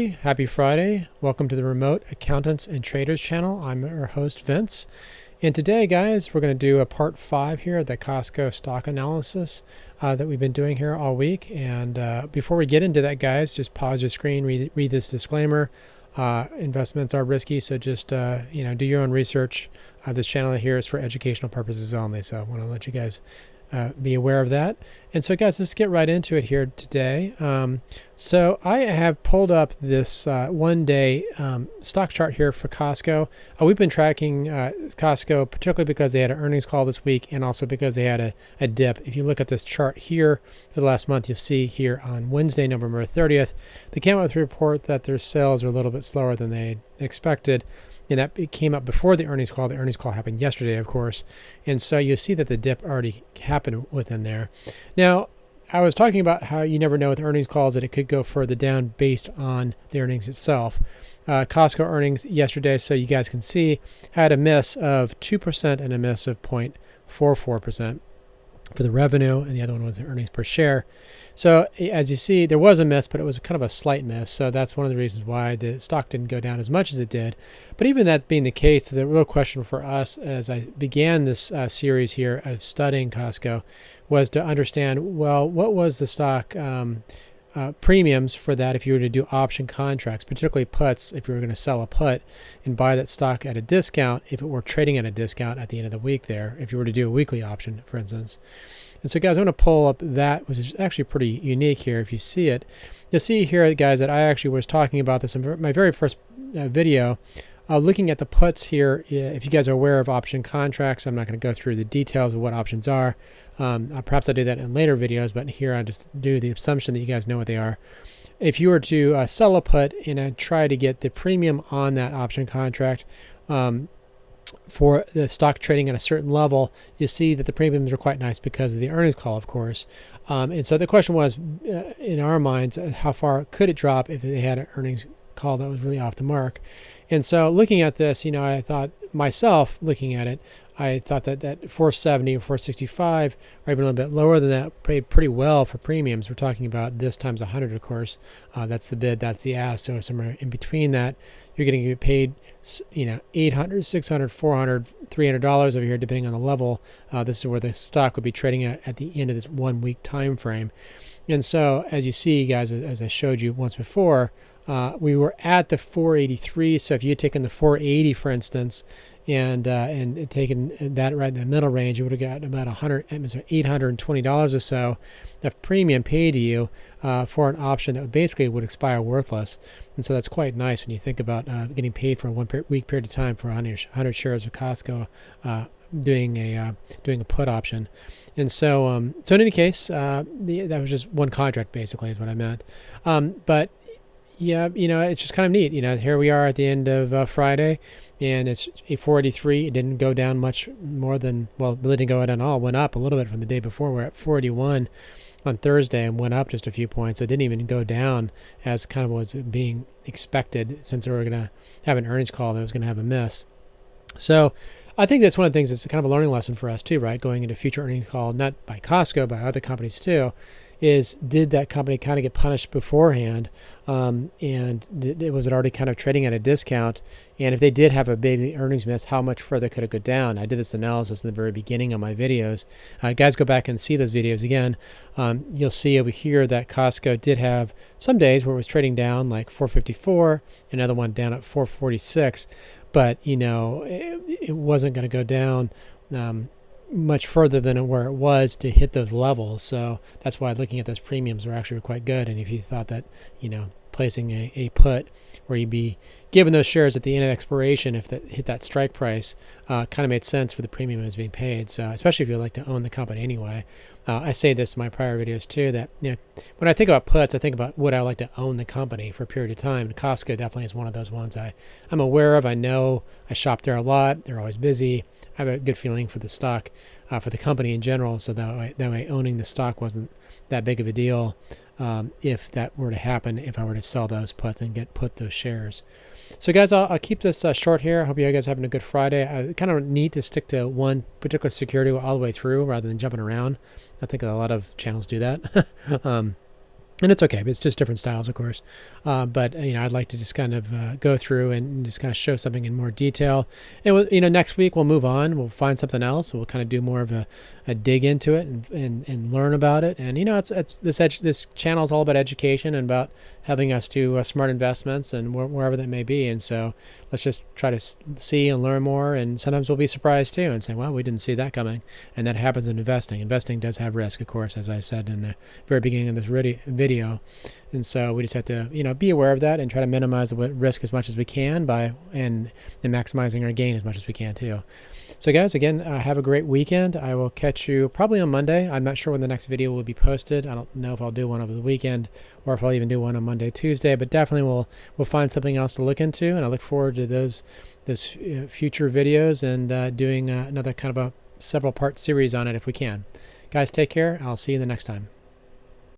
Happy Friday. Welcome to the Remote Accountants and Traders channel. I'm your host, Vince. And today, guys, we're going to do a part 5 here of the Costco stock analysis that we've been doing here all week. And before we get into that, guys, just pause your screen, read this disclaimer. Investments are risky, so just do your own research. This channel here is for educational purposes only, so I want to let you guys be aware of that. And so, guys, let's get right into it here today. So I have pulled up this one-day stock chart here for Costco. We've been tracking Costco particularly because they had an earnings call this week and also because they had a dip. If you look at this chart here for the last month, you'll see here on Wednesday, November 30th, they came out with a report that their sales are a little bit slower than they expected. And that came up before the earnings call. The earnings call happened yesterday, of course. And so you see that the dip already happened within there. Now, I was talking about how you never know with earnings calls that it could go further down based on the earnings itself. Costco earnings yesterday, so you guys can see, had a miss of 2% and a miss of 0.44% for the revenue, and the other one was the earnings per share. So as you see, there was a miss, but it was kind of a slight miss. So that's one of the reasons why the stock didn't go down as much as it did. But even that being the case, the real question for us as I began this series here of studying Costco was to understand, well, what was the stock premiums for that if you were to do option contracts, particularly puts, if you were going to sell a put and buy that stock at a discount, if it were trading at a discount at the end of the week there, if you were to do a weekly option, for instance. And so, guys, I'm going to pull up that, which is actually pretty unique here. If you see it, you'll see here, guys, that I actually was talking about this in my very first video, looking at the puts here. If you guys are aware of option contracts, I'm not going to go through the details of what options are. Perhaps I'll do that in later videos, but here I just do the assumption that you guys know what they are. If you were to sell a put and try to get the premium on that option contract, for the stock trading at a certain level, you see that the premiums are quite nice because of the earnings call, of course. And so the question was, in our minds, how far could it drop if they had an earnings call that was really off the mark? And so looking at this, I thought myself, looking at it, I thought that 470 or 465 or even a little bit lower than that paid pretty well for premiums. We're talking about this times 100, of course. That's the bid, that's the ask. So somewhere in between that, you're going to get paid, $800, $600, $400, $300 over here, depending on the level. This is where the stock would be trading at the end of this 1 week time frame. And so, as you see, guys, as I showed you once before, we were at the 483. So if you had taken the 480, for instance, and taken that right in the middle range, you would have got about $820 or so of premium paid to you for an option that basically would expire worthless. And so that's quite nice when you think about getting paid for a 1 week period of time for 100 shares of Costco doing a put option. And so, so in any case, that was just one contract basically is what I meant. But yeah, it's just kind of neat. Here we are at the end of Friday, and it's a 483. It didn't go down much more than, well, it really didn't go down at all. It went up a little bit from the day before. We're at 481 on Thursday and went up just a few points. It didn't even go down as kind of was being expected, since they were going to have an earnings call that was going to have a miss. So I think that's one of the things that's kind of a learning lesson for us too, right? Going into future earnings call, not by Costco, by other companies too, is did that company kind of get punished beforehand? And was it already kind of trading at a discount? And if they did have a big earnings miss, how much further could it go down? I did this analysis in the very beginning of my videos. Guys, go back and see those videos again. You'll see over here that Costco did have some days where it was trading down like 454, another one down at 446. But, it wasn't going to go down much further than where it was to hit those levels. So that's why looking at those premiums are actually quite good. And if you thought that, placing a put where you'd be given those shares at the end of expiration, if that hit that strike price, kind of made sense for the premium that was being paid. So especially if you like to own the company anyway. I say this in my prior videos too, that when I think about puts, I think about would I like to own the company for a period of time. And Costco definitely is one of those ones I'm aware of. I know I shop there a lot. They're always busy. I have a good feeling for the stock, for the company in general. So that way owning the stock wasn't that big of a deal if that were to happen, if I were to sell those puts and put those shares. So guys, I'll keep this short here. I hope you guys are having a good Friday. Kind of neat to stick to one particular security all the way through rather than jumping around. I think a lot of channels do that. And it's okay, but it's just different styles, of course. But I'd like to just kind of go through and just kind of show something in more detail. And next week we'll move on. We'll find something else. We'll kind of do more of a dig into it and learn about it. And it's this channel is all about education and about having us do smart investments and wherever that may be. And so let's just try to see and learn more. And sometimes we'll be surprised too and say, well, we didn't see that coming. And that happens in investing. Investing does have risk, of course, as I said in the very beginning of this video. And so we just have to be aware of that and try to minimize the risk as much as we can and maximizing our gain as much as we can too. So guys, again, have a great weekend. I will catch you probably on Monday. I'm not sure when the next video will be posted. I don't know if I'll do one over the weekend or if I'll even do one on Monday, Tuesday, but definitely we'll find something else to look into, and I look forward to those future videos and doing another kind of a several part series on it if we can. Guys, take care. I'll see you the next time.